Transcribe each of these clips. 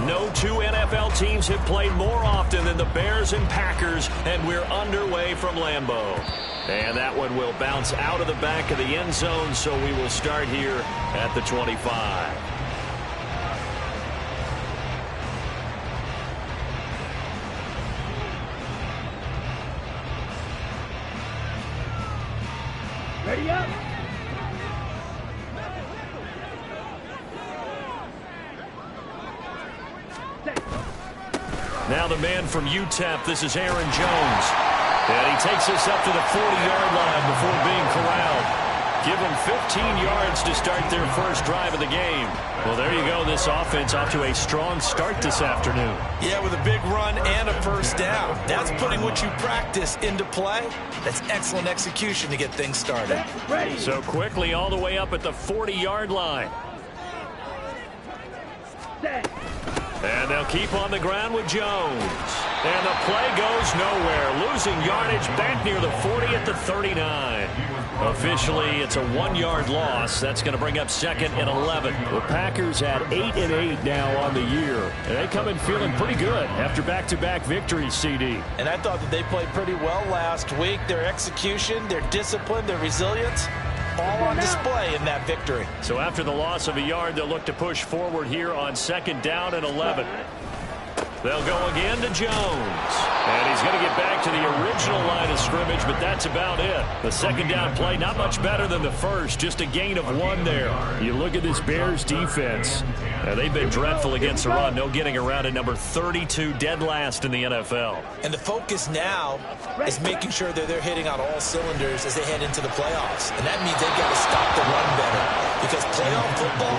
No two NFL teams have played more often than the Bears and Packers, and we're underway from Lambeau. And that one will bounce out of the back of the end zone, so we will start here at the 25. Ready up. Now the man from UTEP, this is Aaron Jones. And he takes us up to the 40-yard line before being corralled. Give them 15 yards to start their first drive of the game. Well, there you go. This offense off to a strong start this afternoon. Yeah, with a big run and a first down. That's putting what you practice into play. That's excellent execution to get things started. So quickly all the way up at the 40-yard line. And they'll keep on the ground with Jones. And the play goes nowhere. Losing yardage back near the 40 at the 39. Officially, it's a 1-yard loss. That's going to bring up second and 11. The Packers at 8-8 now on the year. And they come in feeling pretty good after back-to-back victories, CD. And I thought that they played pretty well last week. Their execution, their discipline, their resilience, all on display in that victory. So after the loss of a yard, they'll look to push forward here on second down and 11. They'll go again to Jones. And he's going to get back to the original line of scrimmage, but that's about it. The second down play, not much better than the first, just a gain of 1 there. You look at this Bears defense. They've been dreadful against the run. No getting around at number 32, dead last in the NFL. And the focus now is making sure that they're hitting on all cylinders as they head into the playoffs. And that means they've got to stop the run better. Because playoff football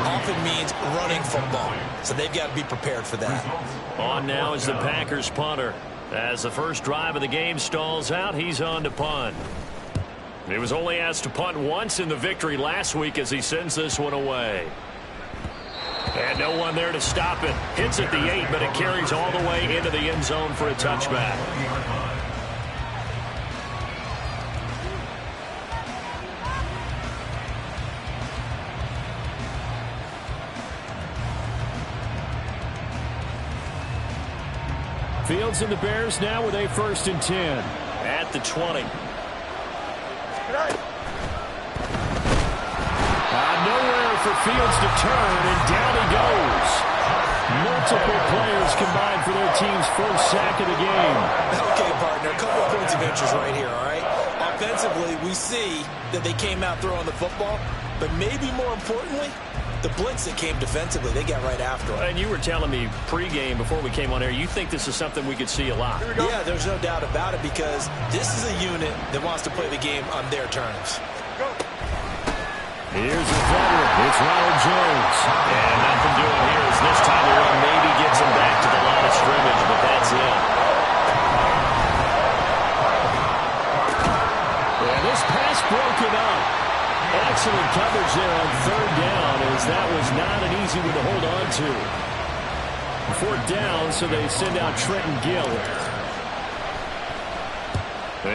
often means running football. So they've got to be prepared for that. On now is the Packers punter. As the first drive of the game stalls out, he's on to punt. He was only asked to punt once in the victory last week as he sends this one away. And no one there to stop it. Hits at the 8, but it carries all the way into the end zone for a touchback. Fields and the Bears now with a 1st and 10 at the 20. Nowhere for Fields to turn, and down he goes. Multiple players combined for their team's first sack of the game. Okay, partner, a couple of points of interest right here, all right? Offensively, we see that they came out throwing the football, but maybe more importantly, the blitz that came defensively, they got right after it. And you were telling me pregame before we came on air, you think this is something we could see a lot. Yeah, there's no doubt about it because this is a unit that wants to play the game on their terms. Here's a veteran. It's Ronald Jones. And nothing doing here as this time around maybe gets him back to the line of scrimmage, but that's it. And this pass broken up. Excellent coverage there on 3rd down as that was not an easy one to hold on to. 4th down, so they send out Trenton Gill.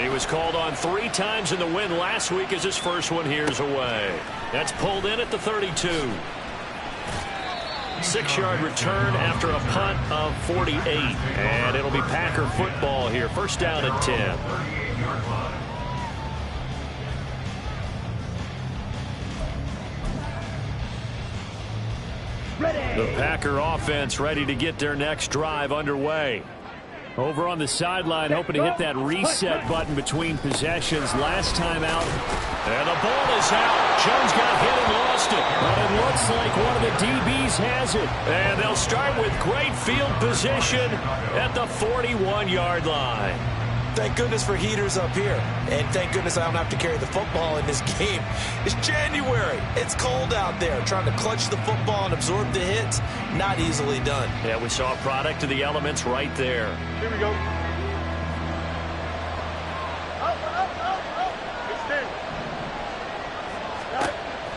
He was called on 3 times in the win last week as his first one here's away. That's pulled in at the 32. 6-yard return after a punt of 48. And it'll be Packer football here. 1st down and 10. The Packer offense ready to get their next drive underway. Over on the sideline, hoping to hit that reset button between possessions. Last time out. And the ball is out. Jones got hit and lost it. But it looks like one of the DBs has it. And they'll start with great field position at the 41-yard line. Thank goodness for heaters up here. And thank goodness I don't have to carry the football in this game. It's January. It's cold out there. Trying to clutch the football and absorb the hits, not easily done. Yeah, we saw a product of the elements right there. Here we go.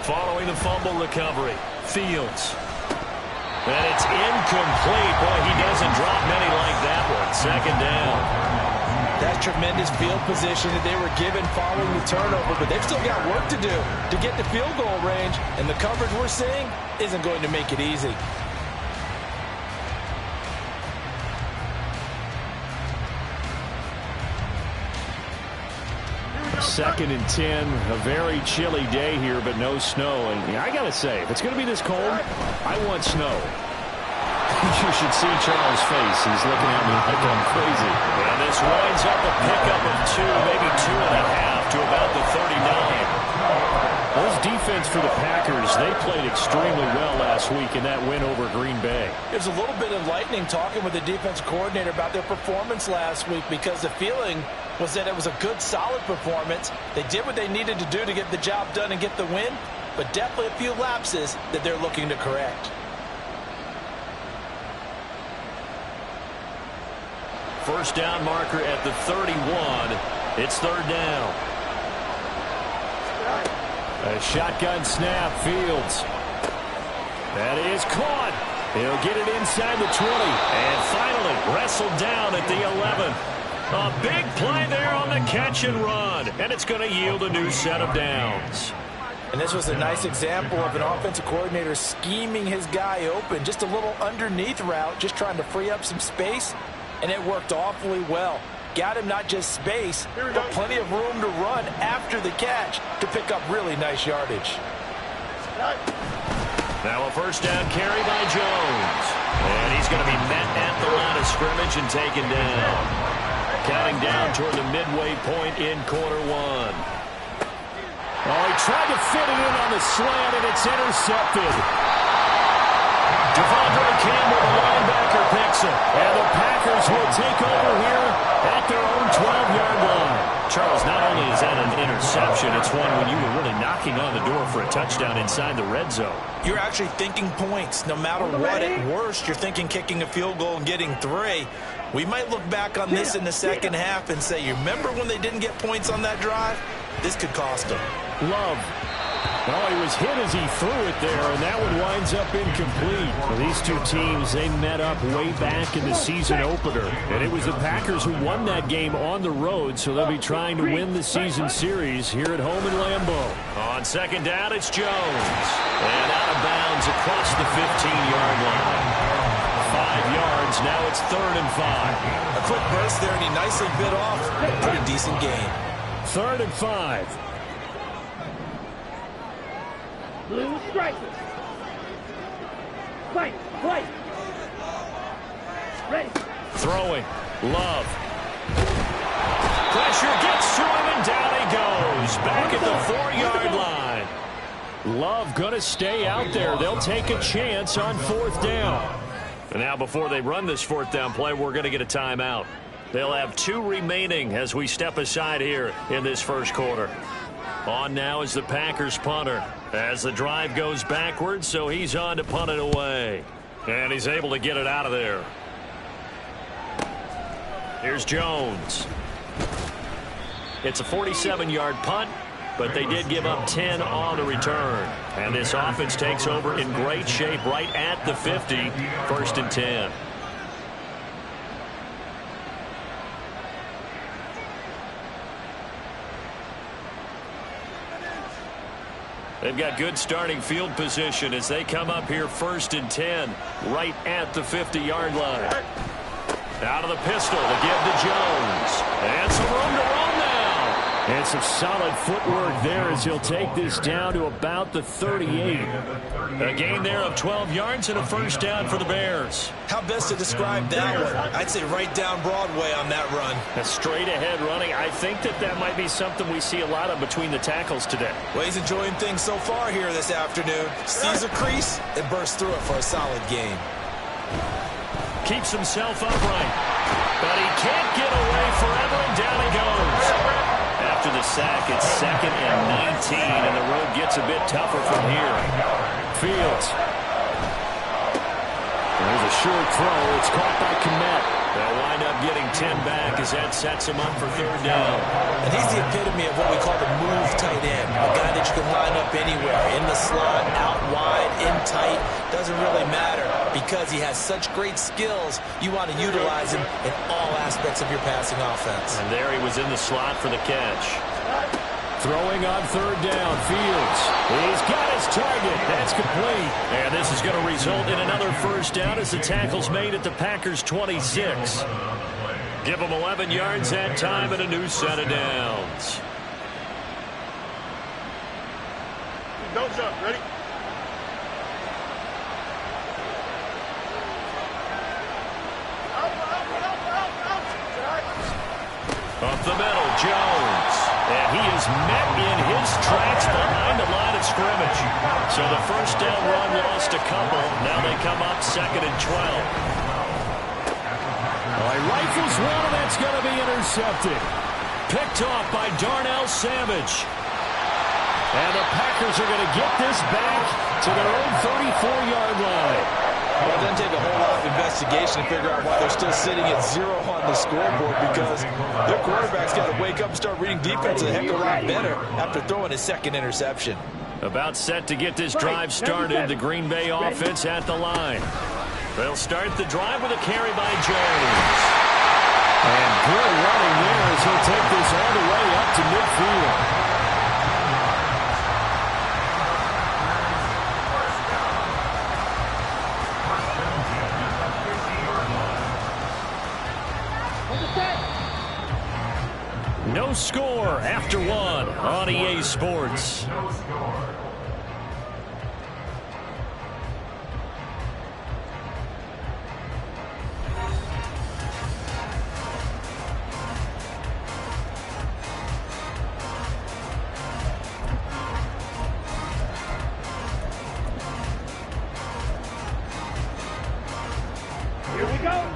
Following the fumble recovery, Fields. And it's incomplete. Boy, he doesn't drop many like that one. 2nd down. That's tremendous field position that they were given following the turnover, but they've still got work to do to get the field goal range, and the coverage we're seeing isn't going to make it easy. 2nd and 10. A very chilly day here, but no snow. And I got to say, if it's going to be this cold, I want snow. You should see Charles' face. He's looking at me like I'm crazy. And this winds up a pickup of 2, maybe 2.5 to about the 39. Those defense for the Packers, they played extremely well last week in that win over Green Bay. There's a little bit of lightning talking with the defense coordinator about their performance last week, because the feeling was that it was a good, solid performance. They did what they needed to do to get the job done and get the win, but definitely a few lapses that they're looking to correct. First down marker at the 31. It's 3rd down. A shotgun snap, Fields. That is caught. He'll get it inside the 20. And finally wrestled down at the 11. A big play there on the catch and run. And it's going to yield a new set of downs. And this was a nice example of an offensive coordinator scheming his guy open. Just a little underneath route, just trying to free up some space. And it worked awfully well. Got him not just space, but plenty of room to run after the catch to pick up really nice yardage. Now a first down carry by Jones. And he's going to be met at the line of scrimmage and taken down. Counting down toward the midway point in quarter 1. Oh, he tried to fit it in on the slant, and it's intercepted. Devondre Campbell, the linebacker, picks it. And the Packers will take over here at their own 12-yard line. Charles, not only is that an interception, it's one when you were really knocking on the door for a touchdown inside the red zone. You're actually thinking points. No matter what, at worst, you're thinking kicking a field goal and getting 3. We might look back on this in the second half and say, you remember when they didn't get points on that drive? This could cost them. Love. Oh, he was hit as he threw it there, and that one winds up incomplete. Well, these two teams, they met up way back in the season opener, and it was the Packers who won that game on the road, so they'll be trying to win the season series here at home in Lambeau. On second down, it's Jones. And out of bounds across the 15-yard line. 5 yards, now it's 3rd and 5. A quick burst there, and he nicely bit off a pretty decent gain. 3rd and 5. Blue strikers. Fight, play. Ready. Throwing. Love. Pressure gets to him, and down he goes. Back at the 4-yard line. Love going to stay out there. They'll take a chance on 4th down. And now before they run this 4th down play, we're going to get a timeout. They'll have 2 remaining as we step aside here in this first quarter. On now is the Packers punter as the drive goes backwards, so he's on to punt it away. And he's able to get it out of there. Here's Jones. It's a 47-yard punt, but they did give up 10 on the return. And this offense takes over in great shape right at the 50, 1st and 10. They've got good starting field position as they come up here 1st and 10 right at the 50-yard line. Out of the pistol to give to Jones. And some room to run now. And some solid footwork there as he'll take this down to about the 38. A gain there of 12 yards and a first down for the Bears. How best to describe that one? I'd say right down Broadway on that run. A straight ahead running. I think that might be something we see a lot of between the tackles today. Well, he's enjoying things so far here this afternoon. Sees a crease and bursts through it for a solid gain. Keeps himself upright. But he can't get away forever, and down he goes. After the sack, it's 2nd and 19, and the road gets a bit tougher from here. Fields. There's a short throw. It's caught by Kmet. They'll wind up getting 10 back as that sets him up for 3rd down. And he's the epitome of what we call the move tight end. A guy that you can line up anywhere. In the slot, out wide, in tight. Doesn't really matter because he has such great skills. You want to utilize him in all aspects of your passing offense. And there he was in the slot for the catch. Throwing on 3rd down, Fields. He's got his target. That's complete. And this is going to result in another first down as the tackle's made at the Packers' 26. Give them 11 yards that time and a new set of downs. Don't jump. Ready? Up the middle, Jones. And he is met in his tracks behind the line of scrimmage. So the first down run lost a couple. Now they come up 2nd and 12. He rifles one, and that's going to be intercepted. Picked off by Darnell Savage. And the Packers are going to get this back to their own 34-yard line. Well, it doesn't take a whole lot of investigation to figure out why they're still sitting at 0 on the scoreboard, because their quarterback's got to wake up and start reading defense a heck of a lot better after throwing his 2nd interception. About set to get this drive started, the Green Bay offense at the line. They'll start the drive with a carry by Jones. And good running there as he'll take this all the way up to midfield. No score after 1 on EA Sports. Here we go.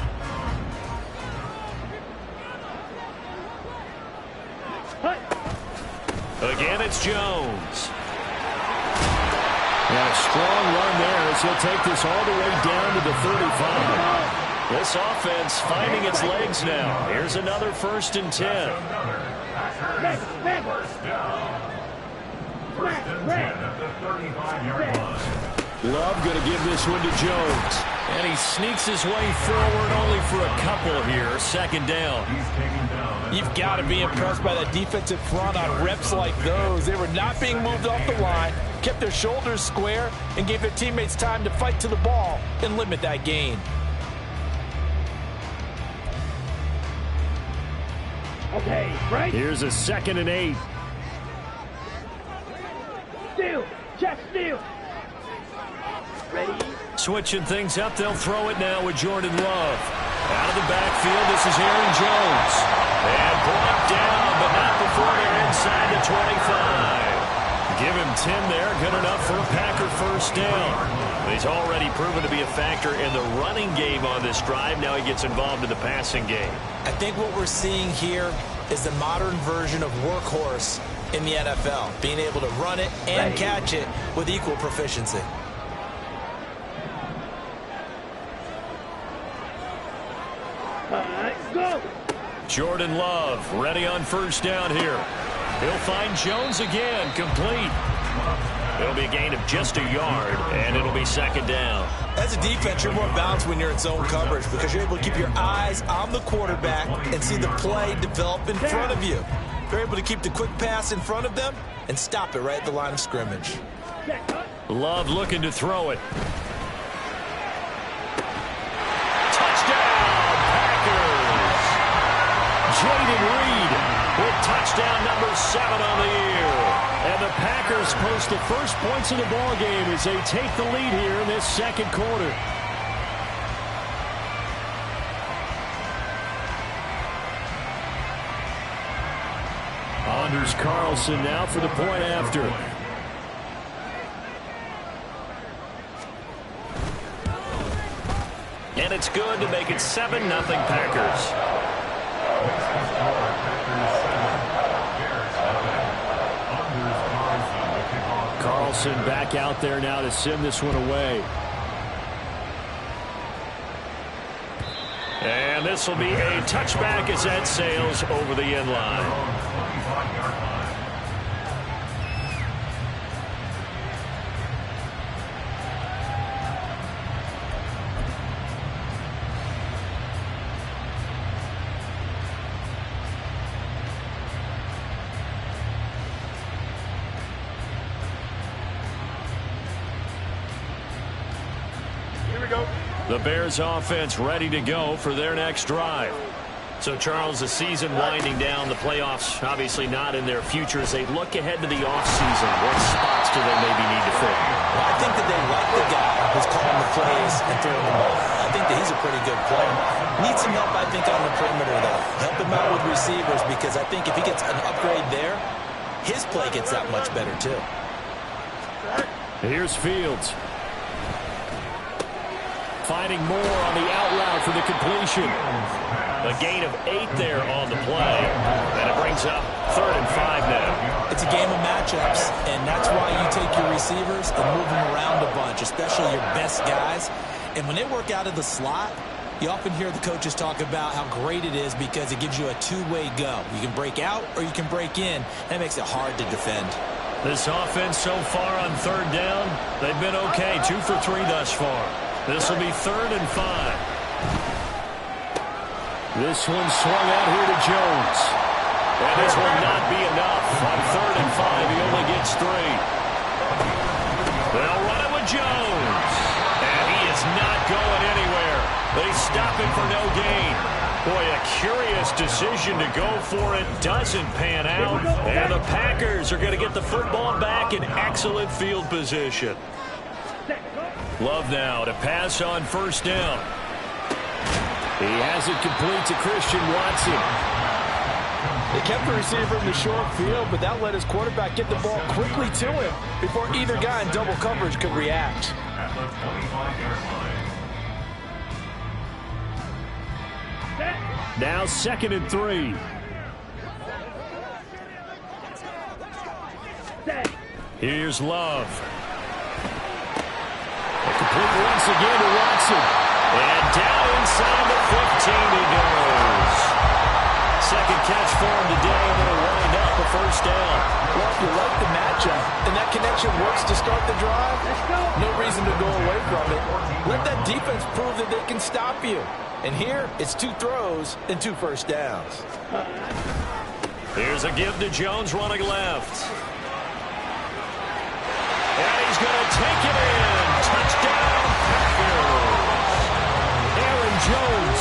Again, it's Jones. And a strong run there as he'll take this all the way down to the 35. This offense finding its legs now. Here's another 1st and 10. Love going to give this one to Jones. And he sneaks his way forward only for a couple here. 2nd down. You've got to be impressed by that defensive front on reps like those. They were not being moved off the line, kept their shoulders square, and gave their teammates time to fight to the ball and limit that gain. Okay, right. Here's a 2nd and 8. Steal. Check steal. Ready. Switching things up, they'll throw it now with Jordan Love. Out of the backfield, this is Aaron Jones. And brought down, but not before they're inside the 25. Give him 10 there, good enough for a Packer 1st down. He's already proven to be a factor in the running game on this drive. Now he gets involved in the passing game. I think what we're seeing here is the modern version of workhorse in the NFL, being able to run it and catch it with equal proficiency. Go. Jordan Love ready on 1st down here. He'll find Jones again, complete. It'll be a gain of just a yard, and it'll be 2nd down. As a defense, you're more balanced when you're in zone coverage because you're able to keep your eyes on the quarterback and see the play develop in front of you. You're able to keep the quick pass in front of them and stop it right at the line of scrimmage. Love looking to throw it. Touchdown, Packers! Jaden Reed with touchdown number 7 on the year. And the Packers post the first points of the ball game as they take the lead here in this 2nd quarter. Anders Carlson now for the point after. And it's good to make it 7-0 Packers. Carlson back out there now to send this one away. And this will be a touchback as that sails over the end line. The Bears offense ready to go for their next drive. So, Charles, the season winding down, the playoffs obviously not in their future. As they look ahead to the offseason, what spots do they maybe need to fill? Well, I think that they like the guy who's calling the plays and throwing the ball. I think that he's a pretty good player. Needs some help, I think, on the perimeter, though. Help him out with receivers, because I think if he gets an upgrade there, his play gets that much better, too. Here's Fields. Finding more on the out route for the completion. A gain of 8 there on the play. And it brings up 3rd and 5 now. It's a game of matchups, and that's why you take your receivers and move them around a bunch, especially your best guys. And when they work out of the slot, you often hear the coaches talk about how great it is because it gives you a two-way go. You can break out or you can break in. That makes it hard to defend. This offense so far on 3rd down, they've been okay. 2 for 3 thus far. This will be 3rd and 5. This one swung out here to Jones. And this will not be enough. On 3rd and 5, he only gets 3. They'll run it with Jones. And he is not going anywhere. They stop him for no gain. Boy, a curious decision to go for it. Doesn't pan out. And the Packers are going to get the football back in excellent field position. Love now to pass on 1st down. He has it complete to Christian Watson. They kept the receiver in the short field, but that let his quarterback get the ball quickly to him before either guy in double coverage could react. Now 2nd and 3. Here's Love. Complete once again to Watson. And down inside the 15 he goes. 2nd catch for him today, and it'll wind up a 1st down. Well, if you like the matchup and that connection works to start the drive, no reason to go away from it. Let that defense prove that they can stop you. And here, it's 2 throws and 2 1st downs. Here's a give to Jones running left. And he's going to take it in. Touchdown, Packers. Aaron Jones,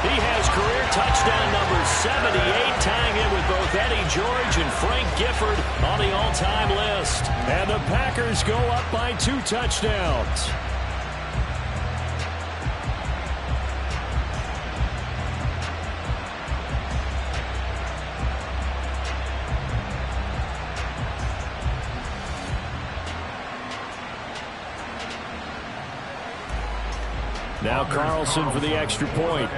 he has career touchdown number 78, tying in with both Eddie George and Frank Gifford on the all-time list. And the Packers go up by 2 touchdowns. Now Carlson for the extra point.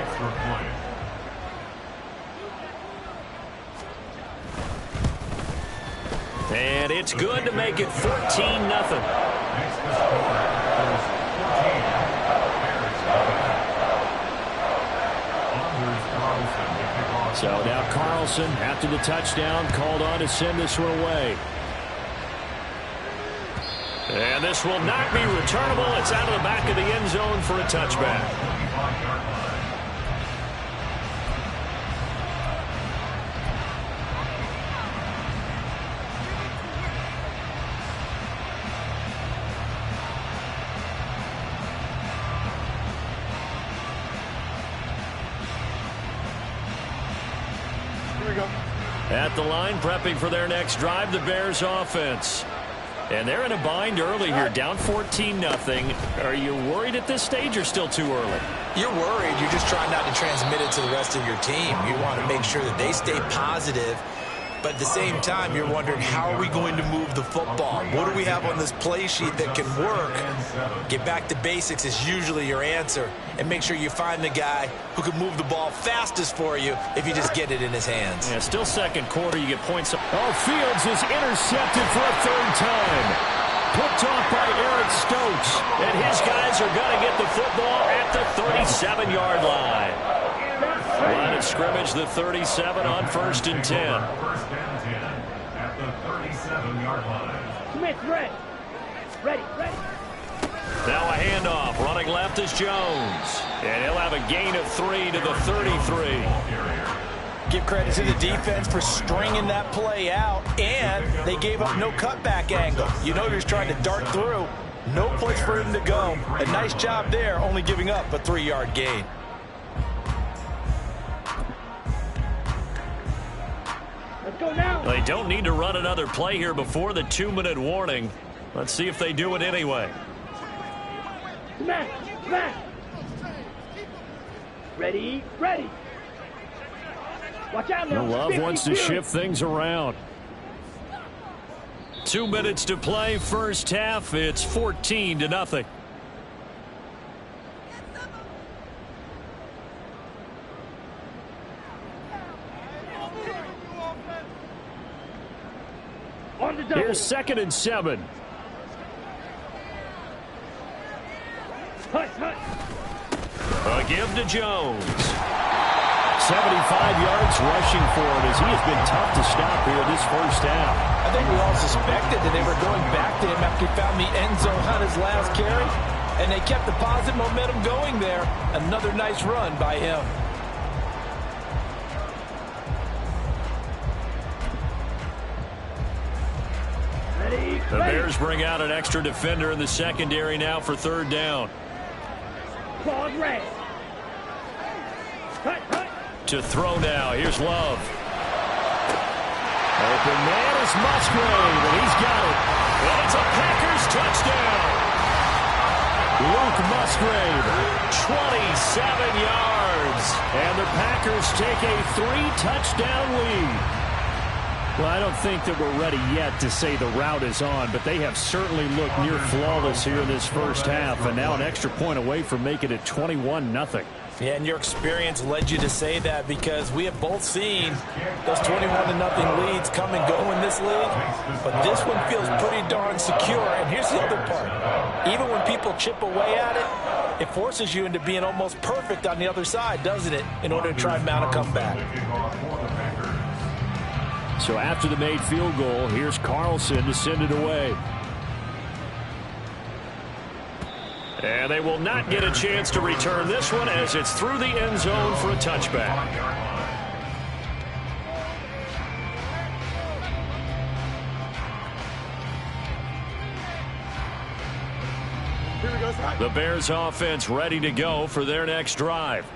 And it's good to make it 14-0. So now Carlson, after the touchdown, called on to send this one away. And this will not be returnable. It's out of the back of the end zone for a touchback. Here we go. At the line, prepping for their next drive, the Bears offense. And they're in a bind early here, down 14-0. Are you worried at this stage or still too early? You're worried. You're just trying not to transmit it to the rest of your team. You want to make sure that they stay positive. But at the same time, you're wondering, how are we going to move the football? What do we have on this play sheet that can work? Get back to basics is usually your answer. And make sure you find the guy who can move the ball fastest for you if you just get it in his hands. Yeah, still 2nd quarter, you get points. Oh, Fields is intercepted for a 3rd time. Picked off by Eric Stokes. And his guys are going to get the football at the 37-yard line. Line of scrimmage, the 37 on 1st and 10. At the 37-yard line. Smith, ready. Ready. Now a handoff. Running left is Jones. And he'll have a gain of 3 to the 33. Give credit to the defense for stringing that play out, and they gave up no cutback angle. You know, he's trying to dart through. No place for him to go. A nice job there, only giving up a 3-yard gain. go now. They don't need to run another play here before the 2-minute warning. Let's see if they do it anyway. Smash, smash. Ready, ready. Watch out now. Love wants to shift things around. 2 minutes to play, first half. It's 14-0. On the double. Here's 2nd and 7. Hut, hut. A give to Jones. 75 yards rushing for him as he has been tough to stop here this first half. I think we all suspected that they were going back to him after he found the end zone on his last carry, and they kept the positive momentum going there. Another nice run by him. Ready, The ready. Bears bring out an extra defender in the secondary now for 3rd down. Claws red. Hut, hut. To throw now. Here's Love. Open man is Musgrave, and he's got it. And it's a Packers touchdown. Luke Musgrave. 27 yards. And the Packers take a 3-touchdown lead. Well, I don't think that we're ready yet to say the route is on, but they have certainly looked near flawless here in this first half, and now an extra point away from making it 21-0. Yeah, and your experience led you to say that because we have both seen those 21-0 leads come and go in this league. But this one feels pretty darn secure. And here's the other part. Even when people chip away at it, it forces you into being almost perfect on the other side, doesn't it, in order to try and mount a comeback. So after the made field goal, here's Carlson to send it away. And they will not get a chance to return this one as it's through the end zone for a touchback. The Bears offense ready to go for their next drive.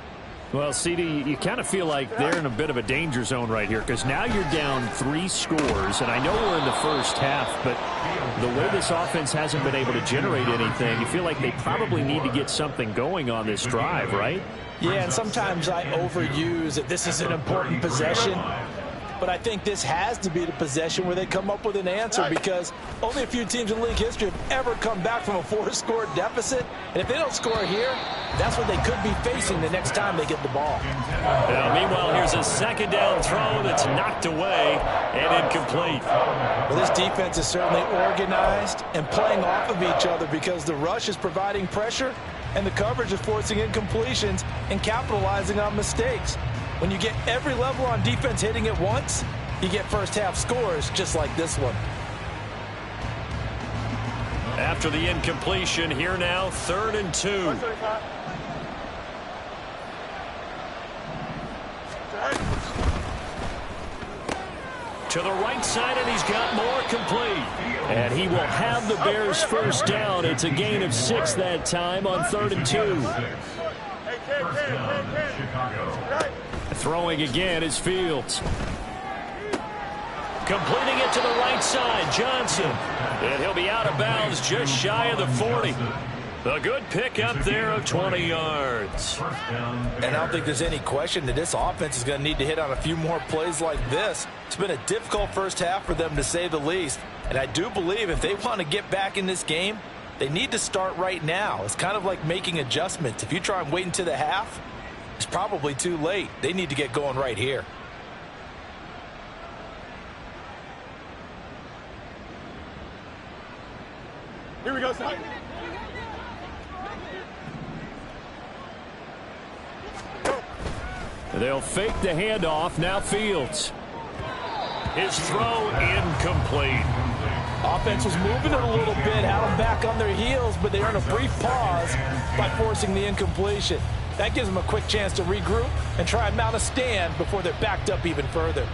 Well, CD, you kind of feel like they're in a bit of a danger zone right here because now you're down 3 scores, and I know we're in the first half, but the way this offense hasn't been able to generate anything, you feel like they probably need to get something going on this drive, right? Yeah, and sometimes I overuse that this is an important possession. But I think this has to be the possession where they come up with an answer because only a few teams in league history have ever come back from a 4-score deficit. And if they don't score here, that's what they could be facing the next time they get the ball. Now, meanwhile, here's a 2nd down throw that's knocked away and incomplete. Well, this defense is certainly organized and playing off of each other because the rush is providing pressure and the coverage is forcing incompletions and capitalizing on mistakes. When you get every level on defense hitting at once, you get first half scores just like this one. After the incompletion, here now, 3rd and 2. To the right side, and he's got more complete. And he will have the Bears first down. It's a gain of 6 that time on 3rd and 2. Throwing again is Fields. Completing it to the right side, Johnson. And he'll be out of bounds just shy of the 40. A good pick up there of 20 yards. And I don't think there's any question that this offense is going to need to hit on a few more plays like this. It's been a difficult first half for them, to say the least. And I do believe if they want to get back in this game, they need to start right now. It's kind of like making adjustments. If you try and wait until the half, it's probably too late. They need to get going right here. Here we go, son. They'll fake the handoff. Now Fields. His throw incomplete. Offense was moving it a little bit, had them back on their heels, but they earned a brief pause by forcing the incompletion. That gives them a quick chance to regroup and try and mount a stand before they're backed up even further.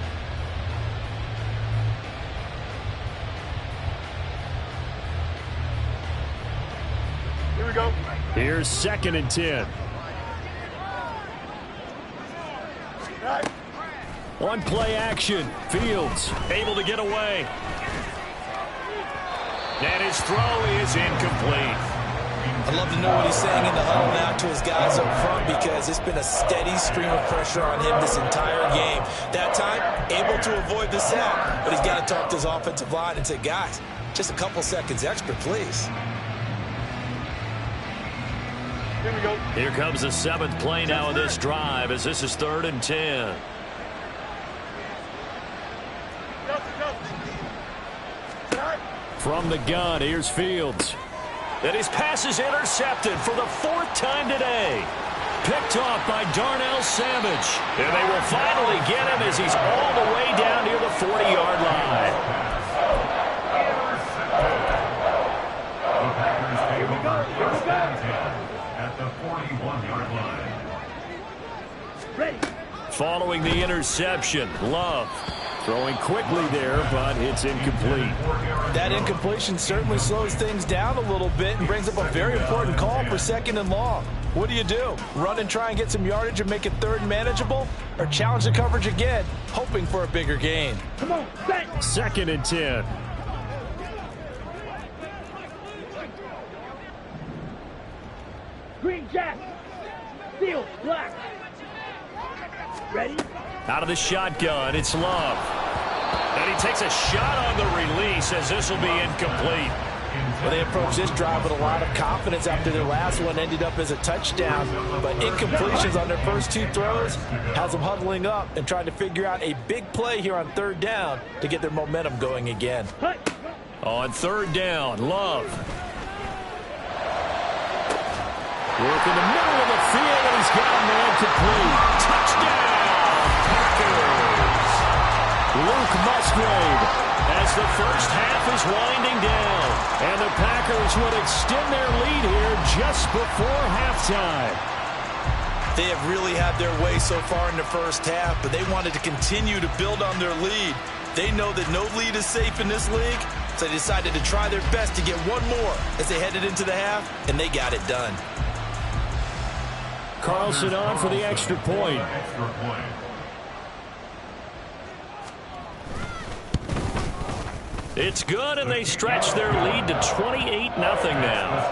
Here we go. Here's 2nd and 10. On play action, Fields able to get away. And his throw is incomplete. I'd love to know what he's saying in the huddle now to his guys up front, because it's been a steady stream of pressure on him this entire game. That time, able to avoid the sack, but he's got to talk to his offensive line and say, guys, just a couple seconds extra, please. Here we go. Here comes the 7th play now of this drive, as this is 3rd and 10. From the gun, here's Fields. And his pass is intercepted for the 4th time today. Picked off by Darnell Savage. And they will finally get him as he's all the way down near the 40-yard line. At the 41-yard line. Ready. Following the interception, Love throwing quickly there, but it's incomplete. That incompletion certainly slows things down a little bit and brings up a very important call for 2nd and long. What do? Run and try and get some yardage and make it 3rd and manageable? Or challenge the coverage again, hoping for a bigger gain? Come on, set. 2nd and 10. Green jacket. Steel, black. Ready? Out of the shotgun, it's Love. And he takes a shot on the release, as this will be incomplete. Well, they approached this drive with a lot of confidence after their last one ended up as a touchdown. But incompletions on their first 2 throws has them huddling up and trying to figure out a big play here on 3rd down to get their momentum going again. Hut. On 3rd down, Love. Work in the middle of the field, and he's got a man complete. Touchdown, Packers. Luke Musgrave, as the first half is winding down. And the Packers would extend their lead here just before halftime. They have really had their way so far in the first half, but they wanted to continue to build on their lead. They know that no lead is safe in this league, so they decided to try their best to get one more as they headed into the half, and they got it done. Carlson on for the extra point. It's good, and they stretch their lead to 28-0 now.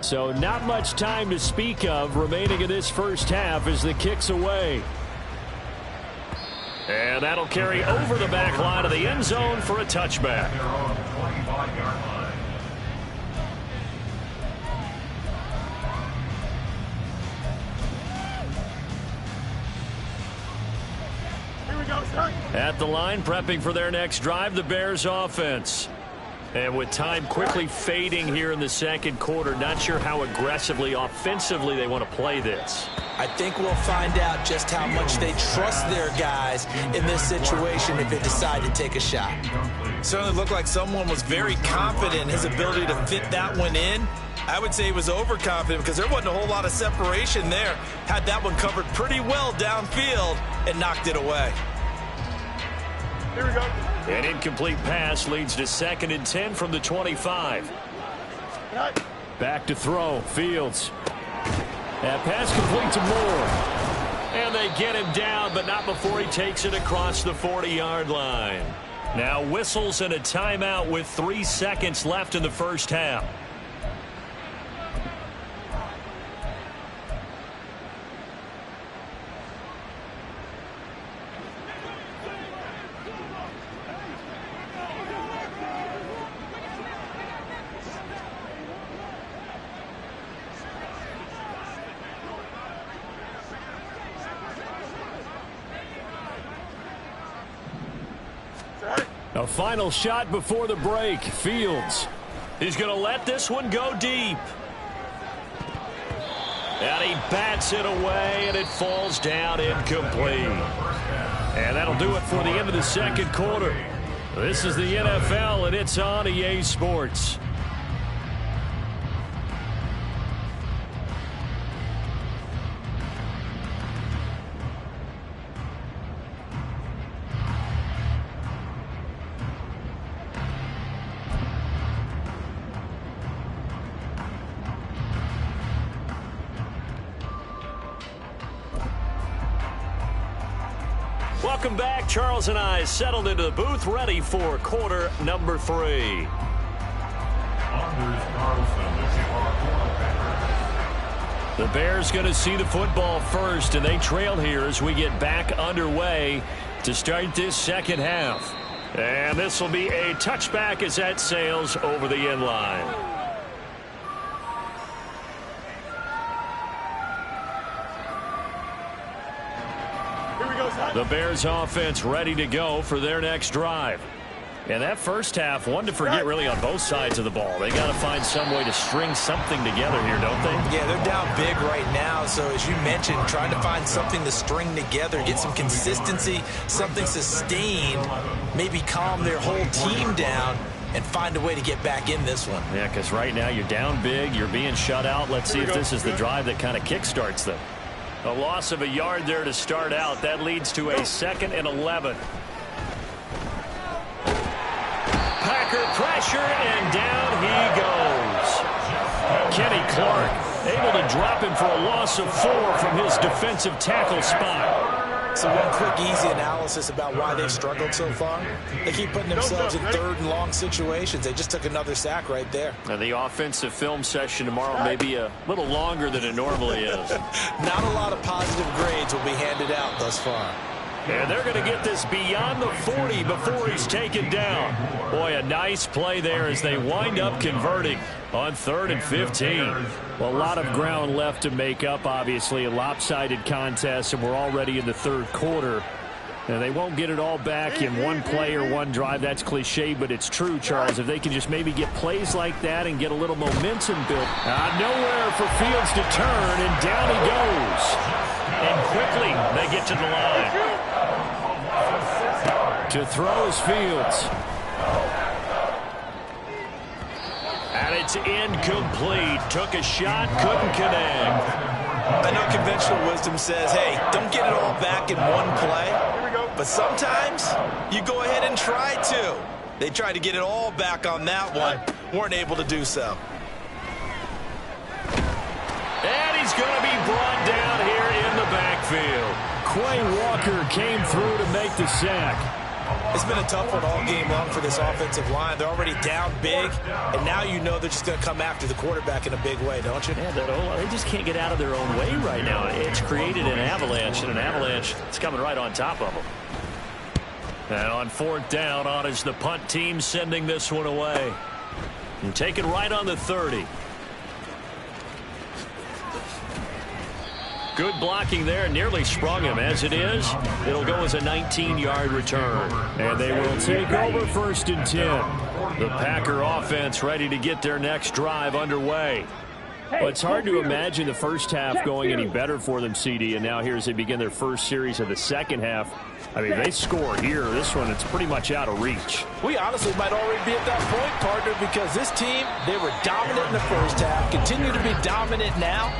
So not much time to speak of remaining in this first half as the kick's away. And that'll carry over the back line of the end zone for a touchback. Here we go, sir. At the line, prepping for their next drive, the Bears offense. And with time quickly fading here in the 2nd quarter, not sure how aggressively, offensively they want to play this. I think we'll find out just how much they trust their guys in this situation if they decide to take a shot. Certainly looked like someone was very confident in his ability to fit that one in. I would say he was overconfident because there wasn't a whole lot of separation there. Had that one covered pretty well downfield and knocked it away. Here we go. An incomplete pass leads to 2nd and 10 from the 25. Back to throw, Fields. That pass complete to Moore. And they get him down, but not before he takes it across the 40-yard line. Now whistles and a timeout with 3 seconds left in the first half. A final shot before the break. Fields. He's going to let this one go deep. And he bats it away, and it falls down incomplete. And that'll do it for the end of the 2nd quarter. This is the NFL, and it's on EA Sports. – Welcome back. Charles and I settled into the booth, ready for quarter number 3. The Bears going to see the football first, and they trail here as we get back underway to start this second half. And this will be a touchback as that sails over the end line. The Bears offense ready to go for their next drive. And that first half, one to forget really on both sides of the ball. They got to find some way to string something together here, don't they? Yeah, they're down big right now. So as you mentioned, trying to find something to string together, get some consistency, something sustained, maybe calm their whole team down and find a way to get back in this one. Yeah, because right now you're down big, you're being shut out. Let's see if this is the drive that kind of kickstarts them. A loss of a yard there to start out. That leads to a 2nd and 11. Packer pressure, and down he goes. Kenny Clark able to drop him for a loss of 4 from his defensive tackle spot. So one quick, easy analysis about why they've struggled so far. They keep putting themselves in 3rd and long situations. They just took another sack right there. And the offensive film session tomorrow may be a little longer than it normally is. Not a lot of positive grades will be handed out thus far. And they're going to get this beyond the 40 before he's taken down. Boy, a nice play there as they wind up converting on 3rd and 15. Well, a lot of ground left to make up, obviously. A lopsided contest, and we're already in the 3rd quarter. And they won't get it all back in one play or one drive. That's cliche, but it's true, Charles. If they can just maybe get plays like that and get a little momentum built. Nowhere for Fields to turn, and down he goes. And quickly they get to the line. To throw is Fields. And it's incomplete. Took a shot, couldn't connect. I know conventional wisdom says, hey, don't get it all back in one play. But sometimes you go ahead and try to. They tried to get it all back on that one. Weren't able to do so. And he's going to be brought down here in the backfield. Quay Walker came through to make the sack. It's been a tough one all game long for this offensive line. They're already down big, and now you know they're just going to come after the quarterback in a big way, don't you? Yeah, they just can't get out of their own way right now. It's created an avalanche, and an avalanche is coming right on top of them. And on 4th down, on is the punt team sending this one away. And take it right on the 30. Good blocking there, nearly sprung him. As it is, it'll go as a 19-yard return. And they will take over 1st and 10. The Packer offense ready to get their next drive underway. Well, it's hard to imagine the first half going any better for them, CD, and now here as they begin their first series of the second half. I mean, they score here. This one, it's pretty much out of reach. We honestly might already be at that point, partner, because this team, they were dominant in the first half, continue to be dominant now,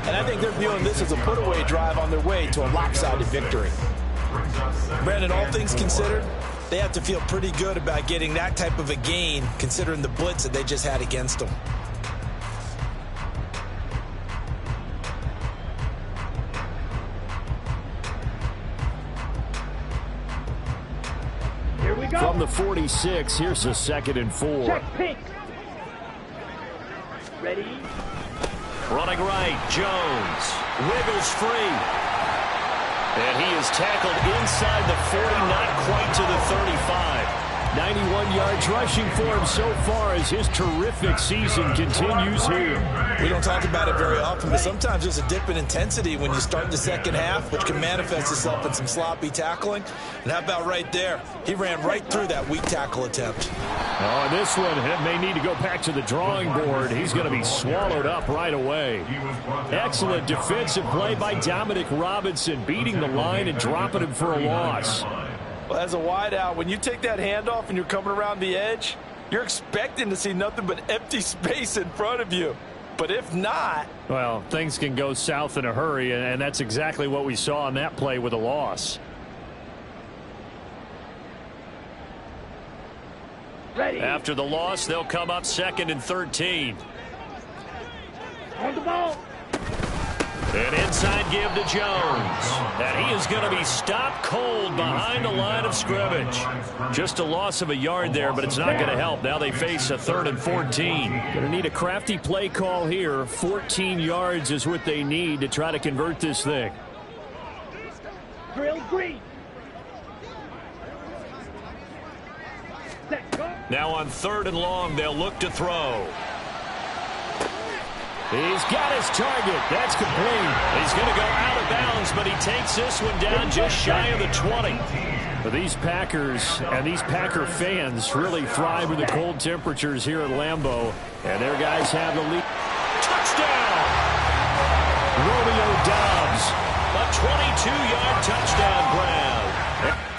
and I think they're viewing this as a put-away drive on their way to a lopsided victory. Brandon, all things considered, they have to feel pretty good about getting that type of a gain, considering the blitz that they just had against them. From the 46, here's a 2nd and 4. Check pink. Ready? Running right, Jones. Wiggles free. And he is tackled inside the 40, not quite to the 35. 91 yards rushing for him so far as his terrific season continues here. We don't talk about it very often, but sometimes there's a dip in intensity when you start the second half, which can manifest itself in some sloppy tackling. And how about right there? He ran right through that weak tackle attempt. Oh, and this one may need to go back to the drawing board. He's going to be swallowed up right away. Excellent defensive play by Dominic Robinson, beating the line and dropping him for a loss. Well, as a wideout, when you take that handoff and you're coming around the edge, you're expecting to see nothing but empty space in front of you. But if not... well, things can go south in a hurry, and that's exactly what we saw on that play with a loss. Ready. After the loss, they'll come up 2nd and 13. On the ball. An inside give to Jones. And he is going to be stopped cold behind the line of scrimmage. Just a loss of a yard there, but it's not going to help. Now they face a 3rd and 14. Going to need a crafty play call here. 14 yards is what they need to try to convert this thing. Drill green. Set, go. Now on 3rd and long, they'll look to throw. He's got his target. That's complete. He's going to go out of bounds, but he takes this one down just shy of the 20. But these Packers and these Packer fans really thrive in the cold temperatures here at Lambeau. And their guys have the lead. Touchdown! Romeo Doubs. A 22-yard touchdown grab. Yeah.